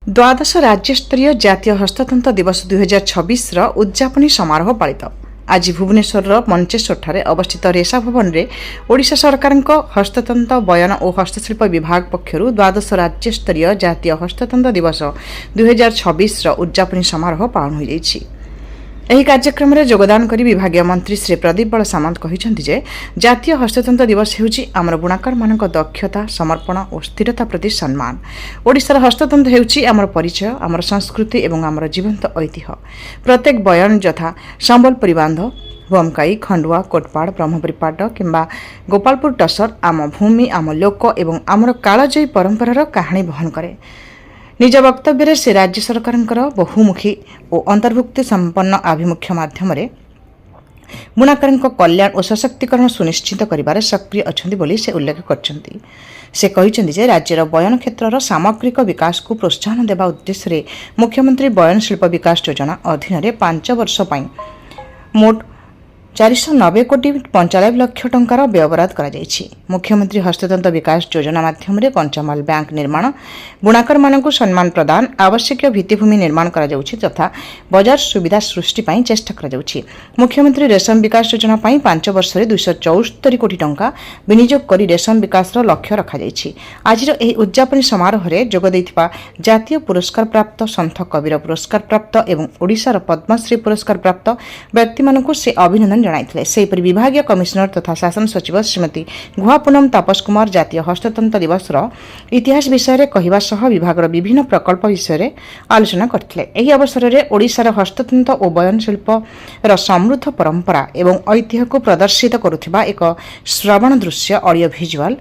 द्वादश राज्यस्तरीय जातीय हस्ततंत्र दिवस 2026 उद्यापनी समारोह पालित आज भुवनेश्वर मंचेश्वर अवस्थित रेशा भवन में ओडिशा सरकार हस्ततंत्र बयन और हस्तशिल्प विभाग पक्षर द्वादश राज्यस्तरीय जातीय हस्ततंत्र दिवस 2026 उद्यापनी समारोह पालन हो ଏହି କାର୍ଯ୍ୟକ୍ରମରେ ଯୋଗଦାନ କରି ବିଭାଗୀୟ ମନ୍ତ୍ରୀ ଶ୍ରୀ ପ୍ରଦୀପ ବଳ ସାମନ୍ତ କହିଛନ୍ତି ଯେ ଜାତୀୟ ହସ୍ତତନ୍ତ ଦିବସ ହେଉଛି ଆମର ବୁଣାକାରମାନଙ୍କ ଦକ୍ଷତା ସମର୍ପଣ ଓ ସ୍ଥିରତା ପ୍ରତି ସମ୍ମାନ। ଓଡ଼ିଶାର ହସ୍ତତନ୍ତ ହେଉଛି ଆମର ପରିଚୟ, ଆମର ସଂସ୍କୃତି ଏବଂ ଆମର ଜୀବନ୍ତ ଐତିହ୍ୟ। ପ୍ରତ୍ୟେକ ବୟନ ଯଥା ସମ୍ବଲପୁରୀ ବାନ୍ଧ, ବୋମକାଇ, ଖଣ୍ଡୁଆ, କୋଟପାଡ଼, ବ୍ରହ୍ମପୁରୀ ପାଟ କିମ୍ବା ଗୋପାଳପୁର ଟସର ଆମ ଭୂମି, ଆମ ଲୋକ ଏବଂ ଆମର କାଳଜୟୀ ପରମ୍ପରାର କାହାଣୀ ବହନ କରେ। ନିଜ ବକ୍ତବ୍ୟରେ ସେ ରାଜ୍ୟ ସରକାରଙ୍କର ବହୁମୁଖୀ ଓ ଅନ୍ତର୍ଭୁକ୍ତି ସମ୍ପନ୍ନ ଆଭିମୁଖ୍ୟ ମାଧ୍ୟମରେ ବୁଣାକାରଙ୍କ କଲ୍ୟାଣ ଓ ସଶକ୍ତିକରଣ ସୁନିଶ୍ଚିତ କରିବାରେ ସକ୍ରିୟ ଅଛନ୍ତି ବୋଲି ସେ ଉଲ୍ଲେଖ କରିଛନ୍ତି। ସେ କହିଛନ୍ତି ଯେ ରାଜ୍ୟର ବୟନ କ୍ଷେତ୍ରର ସାମଗ୍ରିକ ବିକାଶକୁ ପ୍ରୋତ୍ସାହନ ଦେବା ଉଦ୍ଦେଶ୍ୟରେ ମୁଖ୍ୟମନ୍ତ୍ରୀ ବୟନ ଶିଳ୍ପ ବିକାଶ ଯୋଜନା ଅଧୀନରେ 5 ବର୍ଷ ପାଇଁ ମୋଟ 490 କୋଟି 95 ଲକ୍ଷ ଟଙ୍କାର ବ୍ୟୟବରାଦ କରାଯାଇଛି। ମୁଖ୍ୟମନ୍ତ୍ରୀ ହସ୍ତତନ୍ତ ବିକାଶ ଯୋଜନା ମାଧ୍ୟମରେ କଞ୍ଚାମାଲ ବ୍ୟାଙ୍କ ନିର୍ମାଣ, ବୁଣାକରମାନଙ୍କୁ ସମ୍ମାନ ପ୍ରଦାନ, ଆବଶ୍ୟକୀୟ ଭିତ୍ତିଭୂମି ନିର୍ମାଣ କରାଯାଉଛି ତଥା ବଜାର ସୁବିଧା ସୃଷ୍ଟି ପାଇଁ ଚେଷ୍ଟା କରାଯାଉଛି। ମୁଖ୍ୟମନ୍ତ୍ରୀ ରେଶମ ବିକାଶ ଯୋଜନା ପାଇଁ 5 ବର୍ଷରେ 274 କୋଟି ଟଙ୍କା ବିନିଯୋଗ କରି ରେଶମ ବିକାଶର ଲକ୍ଷ୍ୟ ରଖାଯାଇଛି। ଆଜିର ଏହି ଉଦ୍ଯାପନୀ ସମାରୋହରେ ଯୋଗ ଦେଇଥିବା ଜାତୀୟ ପୁରସ୍କାର ପ୍ରାପ୍ତ, ସନ୍ଥ କବିର ପୁରସ୍କାର ପ୍ରାପ୍ତ ଏବଂ ଓଡ଼ିଶାର ପଦ୍ମଶ୍ରୀ ପୁରସ୍କାର ପ୍ରାପ୍ତ ବ୍ୟକ୍ତିମାନଙ୍କୁ ସେ ଅଭିନନ୍ଦନ ଜଣାଇଥିଲେ। ସେହିପରି ବିଭାଗୀୟ କମିଶନର ତଥା ଶାସନ ସଚିବ ଶ୍ରୀମତୀ ଗୁହା ପୁନମ ତାପସ କୁମାର ଜାତୀୟ ହସ୍ତତନ୍ତ ଦିବସର ଇତିହାସ ବିଷୟରେ କହିବା ସହ ବିଭାଗର ବିଭିନ୍ନ ପ୍ରକଳ୍ପ ବିଷୟରେ ଆଲୋଚନା କରିଥିଲେ। ଏହି ଅବସରରେ ଓଡ଼ିଶାର ହସ୍ତତନ୍ତ ଓ ବୟନ ଶିଳ୍ପର ସମୃଦ୍ଧ ପରମ୍ପରା ଏବଂ ଐତିହ୍ୟକୁ ପ୍ରଦର୍ଶିତ କରୁଥିବା ଏକ ଶ୍ରବଣ ଦୃଶ୍ୟ ଅଡିଓ ଭିଜୁଆଲ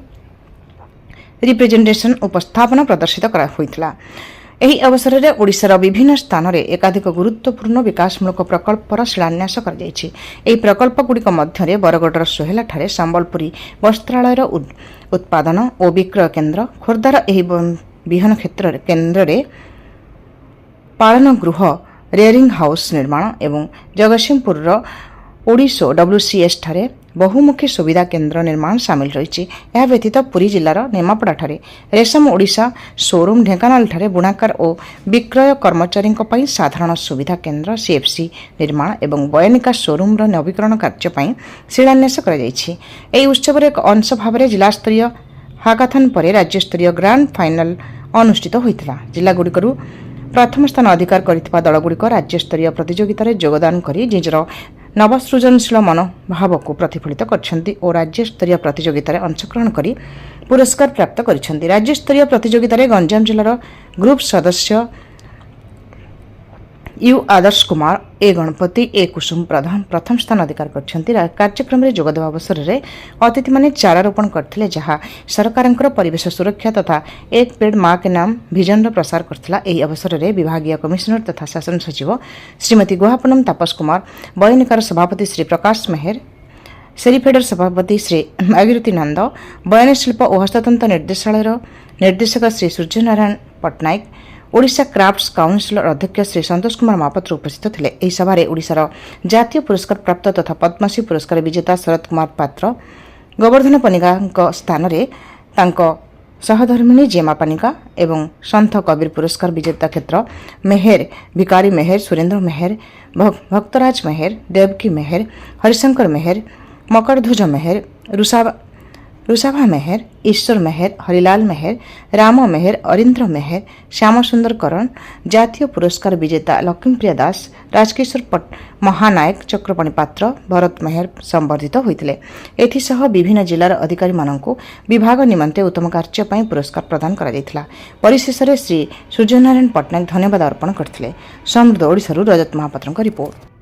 ରିପ୍ରେଜେଣ୍ଟେସନ ଉପସ୍ଥାପନା ପ୍ରଦର୍ଶିତ ହୋଇଥିଲା। ଏହି ଅବସରରେ ଓଡ଼ିଶାର ବିଭିନ୍ନ ସ୍ଥାନରେ ଏକାଧିକ ଗୁରୁତ୍ୱପୂର୍ଣ୍ଣ ବିକାଶମୂଳକ ପ୍ରକଳ୍ପର ଶିଳାନ୍ୟାସ କରାଯାଇଛି। ଏହି ପ୍ରକଳ୍ପଗୁଡ଼ିକ ମଧ୍ୟରେ ବରଗଡ଼ର ସୋହେଲାଠାରେ ସମ୍ବଲପୁରୀ ବସ୍ତ୍ରାଳୟର ଉତ୍ପାଦନ ଓ ବିକ୍ରୟ କେନ୍ଦ୍ର, ଖୋର୍ଦ୍ଧାର ଏହି ବିହନ କେନ୍ଦ୍ରରେ ପାଳନ ଗୃହ ରେୟରିଂ ହାଉସ୍ ନିର୍ମାଣ ଏବଂ ଜଗତସିଂହପୁରର ଓଡ଼ିଶା WCS ଠାରେ ବହୁମୁଖୀ ସୁବିଧା କେନ୍ଦ୍ର ନିର୍ମାଣ ସାମିଲ ରହିଛି। ଏହା ବ୍ୟତୀତ ପୁରୀ ଜିଲ୍ଲାର ନିମାପଡ଼ାଠାରେ ରେଶମ ଓଡ଼ିଶା ଶୋରୁମ୍, ଢେଙ୍କାନାଳଠାରେ ବୁଣାକାର ଓ ବିକ୍ରୟ କର୍ମଚାରୀଙ୍କ ପାଇଁ ସାଧାରଣ ସୁବିଧା କେନ୍ଦ୍ର CFC ନିର୍ମାଣ ଏବଂ ବୟନିକା ଶୋରୁମ୍ର ନବୀକରଣ କାର୍ଯ୍ୟ ପାଇଁ ଶିଳାନ୍ୟାସ କରାଯାଇଛି। ଏହି ଉତ୍ସବରେ ଏକ ଅଂଶ ଭାବରେ ଜିଲ୍ଲାସ୍ତରୀୟ ହାକାଥନ୍ ପରେ ରାଜ୍ୟସ୍ତରୀୟ ଗ୍ରାଣ୍ଡ ଫାଇନାଲ ଅନୁଷ୍ଠିତ ହୋଇଥିଲା। ଜିଲ୍ଲାଗୁଡ଼ିକରୁ ପ୍ରଥମ ସ୍ଥାନ ଅଧିକାର କରିଥିବା ଦଳଗୁଡ଼ିକ ରାଜ୍ୟସ୍ତରୀୟ ପ୍ରତିଯୋଗିତାରେ ଯୋଗଦାନ କରି ନିଜର ନବସୃଜନଶୀଳ ମନୋଭାବକୁ ପ୍ରତିଫଳିତ କରିଛନ୍ତି ଓ ରାଜ୍ୟସ୍ତରୀୟ ପ୍ରତିଯୋଗିତାରେ ଅଂଶଗ୍ରହଣ କରି ପୁରସ୍କାର ପ୍ରାପ୍ତ କରିଛନ୍ତି। ରାଜ୍ୟସ୍ତରୀୟ ପ୍ରତିଯୋଗିତାରେ ଗଞ୍ଜାମ ଜିଲ୍ଲାର ଗ୍ରୁପ୍ ସଦସ୍ୟ ୟୁ ଆଦର୍ଶ କୁମାର, ଏ ଗଣପତି, ଏ କୁସୁମ ପ୍ରଧାନ ପ୍ରଥମ ସ୍ଥାନ ଅଧିକାର କରିଛନ୍ତି। କାର୍ଯ୍ୟକ୍ରମରେ ଯୋଗଦେବା ଅବସରରେ ଅତିଥିମାନେ ଚାରା ରୋପଣ କରିଥିଲେ, ଯାହା ସରକାରଙ୍କର ପରିବେଶ ସୁରକ୍ଷା ତଥା ଏକ ପେଡ୍ ମା କେ ନାମ ଭିଜନର ପ୍ରସାର କରିଥିଲା। ଏହି ଅବସରରେ ବିଭାଗୀୟ କମିଶନର ତଥା ଶାସନ ସଚିବ ଶ୍ରୀମତୀ ଗୁହା ପୁନମ ତାପସ କୁମାର, ବୟନିକାର ସଭାପତି ଶ୍ରୀ ପ୍ରକାଶ ମେହେର, ସେରିଫେଡର ସଭାପତି ଶ୍ରୀ ମାଗିରତୀ ନନ୍ଦ, ବୟନ ଶିଳ୍ପ ଓ ହସ୍ତତନ୍ତ ନିର୍ଦ୍ଦେଶାଳୟର ନିର୍ଦ୍ଦେଶକ ଶ୍ରୀ ସୂର୍ଯ୍ୟନାରାୟଣ ପଟ୍ଟନାୟକ, ଓଡ଼ିଶା କ୍ରାଫ୍ଟସ୍ କାଉନସିଲର ଅଧ୍ୟକ୍ଷ ଶ୍ରୀ ସନ୍ତୋଷ କୁମାର ମହାପାତ୍ର ଉପସ୍ଥିତ ଥିଲେ। ଏହି ସଭାରେ ଓଡ଼ିଶାର ଜାତୀୟ ପୁରସ୍କାର ପ୍ରାପ୍ତ ତଥା ପଦ୍ମଶ୍ରୀ ପୁରସ୍କାର ବିଜେତା ଶରତ କୁମାର ପାତ୍ର, ଗୋବର୍ଦ୍ଧନ ପନିକାଙ୍କ ସ୍ଥାନରେ ତାଙ୍କ ସହଧର୍ମିଣୀ ଜେମା ପାନିକା ଏବଂ ସନ୍ଥ କବିର ପୁରସ୍କାର ବିଜେତା କ୍ଷେତ୍ର ମେହେର, ଭିକାରୀ ମେହେର, ସୁରେନ୍ଦ୍ର ମେହେର, ଭକ୍ତରାଜ ମେହେର, ଦେବକୀ ମେହେର, ହରିଶଙ୍କର ମେହେର, ମକରଧ୍ୱଜ ମେହେର, ରୁଷାଭା ମେହେର, ଈଶ୍ୱର ମେହେର, ହରିଲାଲ ମେହେର, ରାମ ମେହେର, ଅରିନ୍ଦ୍ର ମେହେର, ଶ୍ୟାମସୁନ୍ଦର କରଣ, ଜାତୀୟ ପୁରସ୍କାର ବିଜେତା ଲକ୍ଷ୍ମୀପ୍ରିୟା ଦାସ, ରାଜକିଶୋର ମହାନାୟକ, ଚକ୍ରପାଣୀ ପାତ୍ର, ଭରତ ମେହେର ସମ୍ବର୍ଦ୍ଧିତ ହୋଇଥିଲେ। ଏଥିସହ ବିଭିନ୍ନ ଜିଲ୍ଲାର ଅଧିକାରୀମାନଙ୍କୁ ବିଭାଗ ନିମନ୍ତେ ଉତ୍ତମ କାର୍ଯ୍ୟ ପାଇଁ ପୁରସ୍କାର ପ୍ରଦାନ କରାଯାଇଥିଲା। ପରିଶେଷରେ ଶ୍ରୀ ସୂର୍ଯ୍ୟନାରାୟଣ ପଟ୍ଟନାୟକ ଧନ୍ୟବାଦ ଅର୍ପଣ କରିଥିଲେ। ସମୃଦ୍ଧ ଓଡ଼ିଶାରୁ ରଜତ ମହାପାତ୍ରଙ୍କ ରିପୋର୍ଟ।